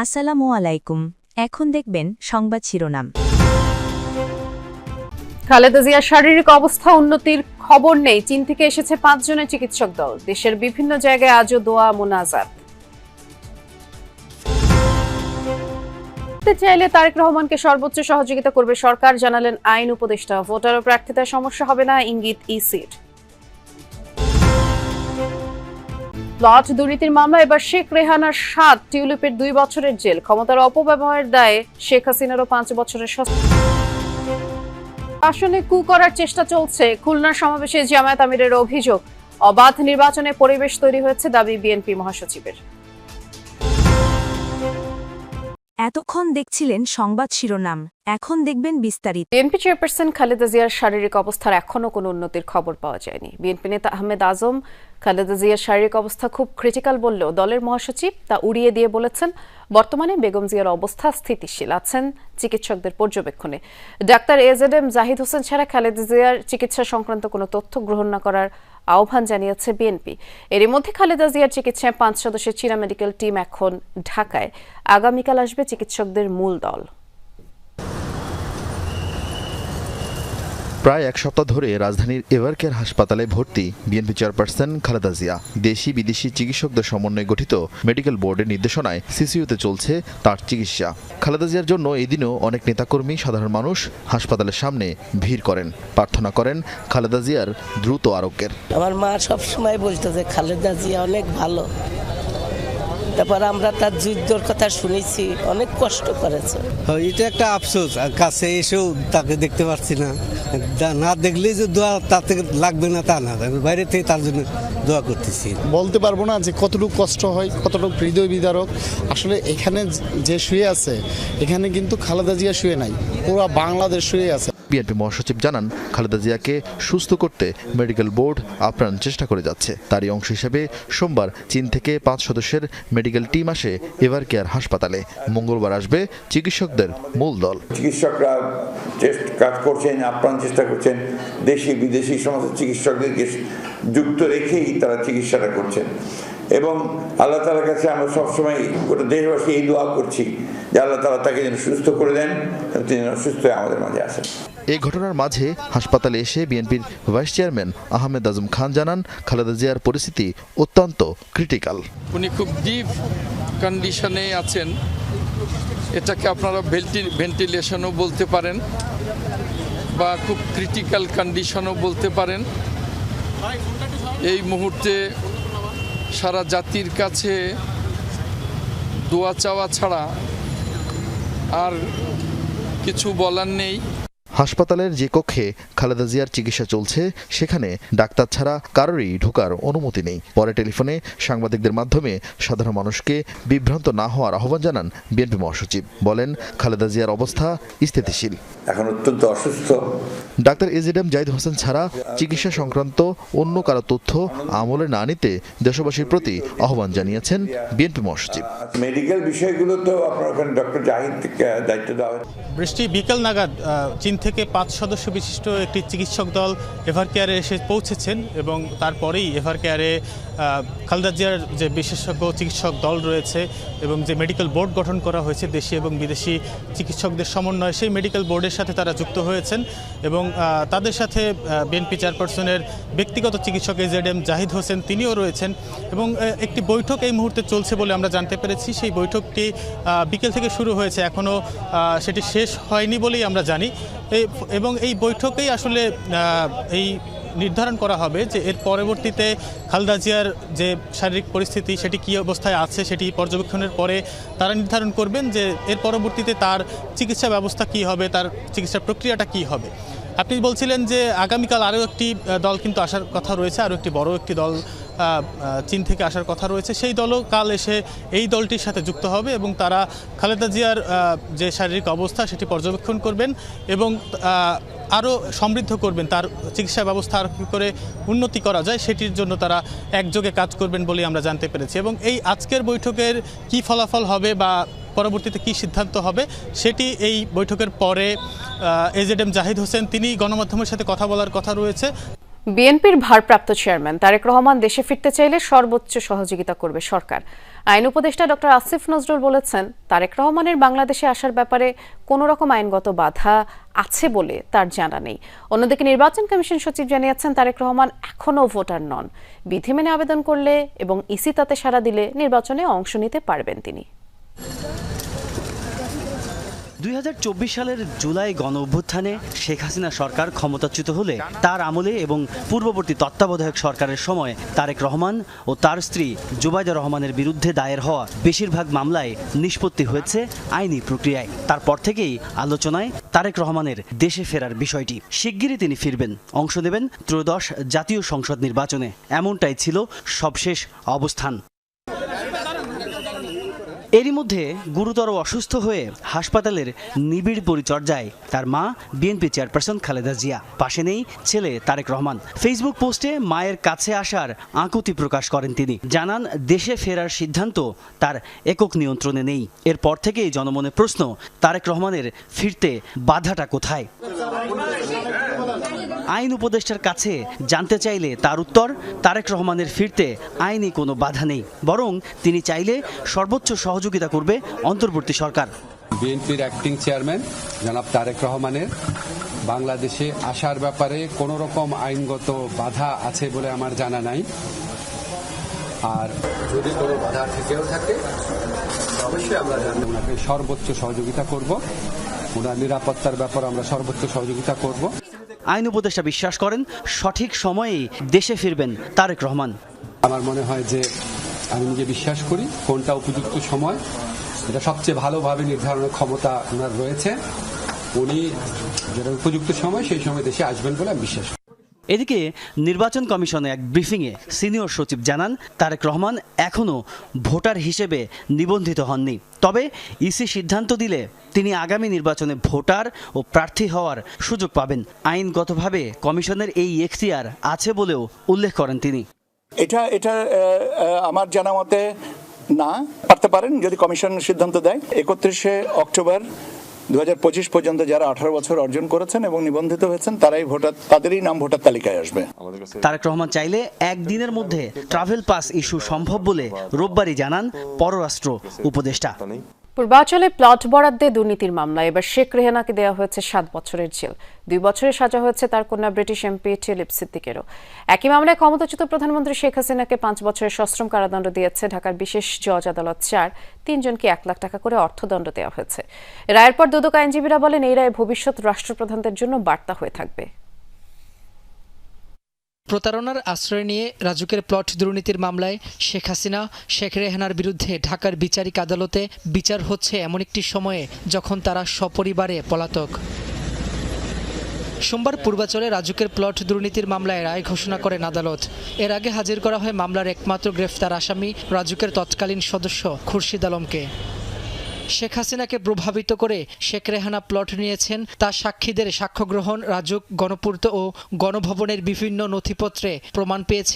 আসসালামু আলাইকুম। এখন দেখবেন সংবাদ শিরোনাম। খালেদা জিয়ার শারীরিক অবস্থা উন্নতির খবর নেই। চীন থেকে এসেছে 5 জনের চিকিৎসক দল। দেশের বিভিন্ন জায়গায় আজও দোয়া মোনাজাত। চাইলে তারেক রহমানকে সর্বোচ্চ সহযোগিতা করবে সরকার, জানালেন আইন উপদেষ্টা। ভোটার ও প্রার্থিতার সমস্যা হবে না, ইঙ্গিত ইসির। প্লট দুর্নীতির মামলা এবার শেখ রেহানার 7, টিউলিপের 2 বছরের জেল। ক্ষমতার অপব্যবহারের দায়ে শেখ হাসিনারও 5 বছরের আসনে কু করার চেষ্টা চলছে। খুলনার সমাবেশে জামায়াত আমিরের অভিযোগ। অবাধ নির্বাচনে পরিবেশ তৈরি হয়েছে, দাবি বিএনপি মহাসচিবের। এতক্ষণ দেখছিলেন সংবাদ শিরোনাম, এখন দেখবেন বিস্তারিত। বিএনপি চেয়ারপারসন খালেদা জিয়ার শারীরিক অবস্থার এখনো কোনো উন্নতির খবর পাওয়া যায়নি। বিএনপি নেতা আহমেদ আজম খালেদা জিয়ার শারীরিক অবস্থা খুব ক্রিটিক্যাল বললেও দলের মহাসচিব তা উড়িয়ে দিয়ে বলেছেন বর্তমানে বেগম জিয়ার অবস্থা স্থিতিশীল, আছেন চিকিৎসকদের পর্যবেক্ষণে। ডাক্তার এজেডএম জাহিদ হোসেন ছাড়া খালেদা জিয়ার চিকিৎসা সংক্রান্ত কোনো তথ্য গ্রহণ না করার আহ্বান জানিয়েছে বিএনপি। এরই মধ্যে খালেদা জিয়ার চিকিৎসায় 5 সদস্যের চীনা মেডিকেল টিম এখন ঢাকায়। আগামীকাল আসবে চিকিৎসকদের মূল দল। প্রায় এক সপ্তাহ ধরে রাজধানীর এভারকেয়ার হাসপাতালে ভর্তি বিএনপি চেয়ারপারসন খালেদা জিয়া। দেশি বিদেশি চিকিৎসকদের সমন্বয়ে গঠিত মেডিকেল বোর্ডের নির্দেশনায় সিসিইউতে চলছে তার চিকিৎসা। খালেদা জিয়ার জন্য এদিনও অনেক নেতাকর্মী, সাধারণ মানুষ হাসপাতালের সামনে ভিড় করেন, প্রার্থনা করেন খালেদা জিয়ার দ্রুত আরোগ্যের। আমার মা সবসময় বলতো যে খালেদা জিয়া অনেক ভালো। তারপর আমরা তার যুদ্ধর কথা শুনেছি, অনেক কষ্ট করেছে। এটা একটা আফসোস, কাছে এসেও তাকে দেখতে পাচ্ছি না। না দেখলেই যে দোয়া তাতে লাগবে না তা না, বাইরে থেকে তার জন্য দোয়া করতেছি। বলতে পারবো না যে কতটুকু কষ্ট হয়, কতটুকু হৃদয় বিদারক। আসলে এখানে যে শুয়ে আছে, এখানে কিন্তু খালেদা জিয়া শুয়ে নাই, পুরো বাংলাদেশ শুয়ে আছে। বিএনপি মহাসচিব জানান, খালেদা জিয়াকে সুস্থ করতে মেডিকেল বোর্ড আপ্রাণ চেষ্টা করে যাচ্ছে। তারই অংশ হিসেবে সোমবার চীন থেকে 5 সদস্যের মেডিকেল টিম আসে এভারকেয়ার হাসপাতালে। মঙ্গলবার আসবে চিকিৎসকদের মূল দল। চিকিৎসকরা কাজ করছেন, আপ্রাণ চেষ্টা করছেন। দেশি বিদেশি সমস্ত চিকিৎসকদেরকে যুক্ত রেখেই তারা চিকিৎসাটা করছেন। এবং আল্লাহ তাআলার কাছে আমরা সবসময় গোটা দেশবাসী এই দোয়া করছি যে আল্লাহ তাআলা তাকে যেন সুস্থ করে দেন, তিনি যেন সুস্থ হয়ে আমাদের মাঝে আসেন। এই ঘটনার মাঝে হাসপাতালে এসে বিএনপির ভাইস চেয়ারম্যান আহমেদ আজম খান জানান, খালেদা জিয়ার পরিস্থিতি অত্যন্ত ক্রিটিক্যাল। উনি খুব ডিপ কন্ডিশনে আছেন, এটাকে আপনারা ভেন্টিলেশনও বলতে পারেন বা খুব ক্রিটিক্যাল কন্ডিশনও বলতে পারেন। এই মুহূর্তে সারা জাতির কাছে দোয়া চাওয়া ছাড়া আর কিছু বলার নেই। হাসপাতালের যে কক্ষে খালেদা জিয়ার চিকিৎসা চলছে, সেখানে ডাক্তার ছাড়া কারোরই ঢোকার অনুমতি নেই। পরে টেলিফোনে সাংবাদিকদের মাধ্যমে সাধারণ মানুষকে বিভ্রান্ত না হওয়ার আহ্বান জানান বিএনপি মহাসচিব। বলেন, খালেদা জিয়ার অবস্থা স্থিতিশীল, এখন অত্যন্ত অসুস্থ। ডাক্তার এজেডএম জাহিদ হোসেন ছাড়া চিকিৎসা সংক্রান্ত অন্য কারো তথ্য আমলে না নিতে দেশবাসীর প্রতি আহ্বান জানিয়েছেন বিএনপি মহাসচিব। মেডিকেল বিষয়গুলো তো আপনার ওখানে ডক্টর জাহিদ দায়িত্ব দেওয়া। বৃষ্টি বিকেল নাগাদ চীন থেকে 5 সদস্য বিশিষ্ট একটি চিকিৎসক দল এভারকেয়ারে এসে পৌঁছেছেন এবং তারপরেই এভারকেয়ারে খালেদা জিয়ার যে বিশেষজ্ঞ চিকিৎসক দল রয়েছে এবং যে মেডিকেল বোর্ড গঠন করা হয়েছে দেশি এবং বিদেশি চিকিৎসকদের সমন্বয়ে, সেই মেডিকেল বোর্ডের সাথে তারা যুক্ত হয়েছেন এবং তাদের সাথে বিএনপি চেয়ারপারসনের ব্যক্তিগত চিকিৎসক এজেডএম জাহিদ হোসেন তিনিও রয়েছেন এবং একটি বৈঠক এই মুহূর্তে চলছে বলে আমরা জানতে পেরেছি। সেই বৈঠকটি বিকেল থেকে শুরু হয়েছে, এখনও সেটি শেষ হয়নি বলেই আমরা জানি। এবং এই বৈঠকেই আসলে এই নির্ধারণ করা হবে যে এর পরবর্তীতে খালেদা জিয়ার যে শারীরিক পরিস্থিতি সেটি কী অবস্থায় আছে, সেটি পর্যবেক্ষণের পরে তারা নির্ধারণ করবেন যে এর পরবর্তীতে তার চিকিৎসা ব্যবস্থা কী হবে, তার চিকিৎসা প্রক্রিয়াটা কী হবে। আপনি বলছিলেন যে আগামীকাল আরও একটি দল কিন্তু আসার কথা রয়েছে, আরও একটি বড় একটি দল চীন থেকে আসার কথা রয়েছে। সেই দলও কাল এসে এই দলটির সাথে যুক্ত হবে এবং তারা খালেদা জিয়ার যে শারীরিক অবস্থা সেটি পর্যবেক্ষণ করবেন এবং আরও সমৃদ্ধ করবেন, তার চিকিৎসা ব্যবস্থা আর কী করে উন্নতি করা যায় সেটির জন্য তারা একযোগে কাজ করবেন বলে আমরা জানতে পেরেছি। এবং এই আজকের বৈঠকের কী ফলাফল হবে বা পরবর্তীতে কী সিদ্ধান্ত হবে সেটি এই বৈঠকের পরে এজেডএম জাহিদ হোসেন তিনি গণমাধ্যমের সাথে কথা বলার কথা রয়েছে। বিএনপির ভারপ্রাপ্ত চেয়ারম্যান তারেক রহমান দেশে ফিরতে চাইলে সর্বোচ্চ সহযোগিতা করবে সরকার। আইন উপদেষ্টা ডক্টর আসিফ নজরুল বলেছেন, তারেক রহমানের বাংলাদেশে আসার ব্যাপারে কোনো রকম আইনগত বাধা আছে বলে তার জানা নেই। অন্যদিকে নির্বাচন কমিশন সচিব জানিয়েছেন, তারেক রহমান এখনও ভোটার নন। বিধি মেনে আবেদন করলে এবং ইসি তাতে সাড়া দিলে নির্বাচনে অংশ নিতে পারবেন তিনি। 2024 সালের জুলাই গণ অভ্যুত্থানে শেখ হাসিনা সরকার ক্ষমতাচ্যুত হলে তার আমলে এবং পূর্ববর্তী তত্ত্বাবধায়ক সরকারের সময় তারেক রহমান ও তার স্ত্রী জুবাইদা রহমানের বিরুদ্ধে দায়ের হওয়া বেশিরভাগ মামলায় নিষ্পত্তি হয়েছে আইনি প্রক্রিয়ায়। তারপর থেকেই আলোচনায় তারেক রহমানের দেশে ফেরার বিষয়টি। শিগগিরই তিনি ফিরবেন, অংশ নেবেন ত্রয়োদশ জাতীয় সংসদ নির্বাচনে, এমনটাই ছিল সবশেষ অবস্থান। এরই মধ্যে গুরুতর অসুস্থ হয়ে হাসপাতালের নিবিড় পরিচর্যায় তার মা বিএনপি চেয়ারপারসন খালেদা জিয়া। পাশে নেই ছেলে তারেক রহমান। ফেসবুক পোস্টে মায়ের কাছে আসার আকুতি প্রকাশ করেন তিনি। জানান, দেশে ফেরার সিদ্ধান্ত তার একক নিয়ন্ত্রণে নেই। এরপর থেকেই জনমনে প্রশ্ন, তারেক রহমানের ফিরতে বাধাটা কোথায়? আইন উপদেষ্টার কাছে জানতে চাইলে তার উত্তর, তারেক রহমানের ফিরতে আইনি কোনো বাধা নেই, বরং তিনি চাইলে সর্বোচ্চ সহযোগিতা করবে অন্তর্বর্তী সরকার। বিএনপির অ্যাক্টিং চেয়ারম্যান জনাব তারেক রহমানের বাংলাদেশে আসার ব্যাপারে কোনো রকম আইনগত বাধা আছে বলে আমার জানা নাই। আর যদি কোনো বাধা থেকেও থাকে অবশ্যই আমরা ওনাকে সর্বোচ্চ সহযোগিতা করব। ওনার নিরাপত্তার ব্যাপারে আমরা সর্বোচ্চ সহযোগিতা করব। আইন উপদেষ্টা বিশ্বাস করেন, সঠিক সময়েই দেশে ফিরবেন তারেক রহমান। আমার মনে হয় যে আমি নিজে বিশ্বাস করি কোনটা উপযুক্ত সময়, এটা সবচেয়ে ভালোভাবে নির্ধারণের ক্ষমতা ওনার রয়েছে। উনি যেটা উপযুক্ত সময় সেই সময় দেশে আসবেন বলে আমি বিশ্বাস করি। এদিকে নির্বাচন কমিশনে এক ব্রিফিংয়ে সিনিয়র সচিব জানান, তারেক রহমান এখনও ভোটার হিসেবে নিবন্ধিত হননি। তবে ইসি সিদ্ধান্ত দিলে তিনি আগামী নির্বাচনে ভোটার ও প্রার্থী হওয়ার সুযোগ পাবেন। আইনগতভাবে কমিশনের এই এখতিয়ার আছে বলেও উল্লেখ করেন তিনি। এটা আমার জানা মতে না পারতে পারেন যদি কমিশন সিদ্ধান্ত দেয়। 31শে অক্টোবর 2025 পর্যন্ত যারা 18 বছর অর্জন করেছেন এবং নিবন্ধিত হয়েছেন তাদেরই নাম ভোটার তালিকায় আসবে। তারেক রহমান চাইলে একদিনের মধ্যে ট্রাভেল পাস ইস্যু সম্ভব বলে রোববারই জানান পররাষ্ট্র উপদেষ্টা। পূর্বাঞ্চলে প্লট বরাদ্দে দুর্নীতির মামলায় এবার শেখ রেহানাকে দেওয়া হয়েছে 7 বছরের জেল। 2 বছরের সাজা হয়েছে তার কন্যা ব্রিটিশ এমপি টিলিপ সিদ্দিকেরও। একই মামলায় ক্ষমতাচ্যুত প্রধানমন্ত্রী শেখ হাসিনাকে 5 বছরের সশ্রম কারাদণ্ড দিয়েছে ঢাকার বিশেষ জজ আদালত 4। 3 জনকে 1 লাখ টাকা করে অর্থদণ্ড দেওয়া হয়েছে। রায়ের পর দুদক আইনজীবীরা বলেন, এই রায় ভবিষ্যৎ রাষ্ট্রপ্রধানদের জন্য বার্তা হয়ে থাকবে। প্রতারণার আশ্রয় নিয়ে রাজুকের প্লট দুর্নীতির মামলায় শেখ হাসিনা, শেখ রেহানার বিরুদ্ধে ঢাকার বিচারিক আদালতে বিচার হচ্ছে এমন একটি সময়ে যখন তারা সপরিবারে পলাতক। সোমবার পূর্বাঞ্চলে রাজুকের প্লট দুর্নীতির মামলায় রায় ঘোষণা করেন আদালত। এর আগে হাজির করা হয় মামলার একমাত্র গ্রেফতার আসামি রাজুকের তৎকালীন সদস্য খুরশিদ আলমকে। শেখ হাসিনাকে প্রভাবিত করে শেখ রেহানা প্লট নিয়েছেন তা সাক্ষীদের সাক্ষ্য গ্রহণ, রাজুক, গণপূর্ত ও গণভবনের বিভিন্ন নথিপত্রে প্রমাণ পেয়েছে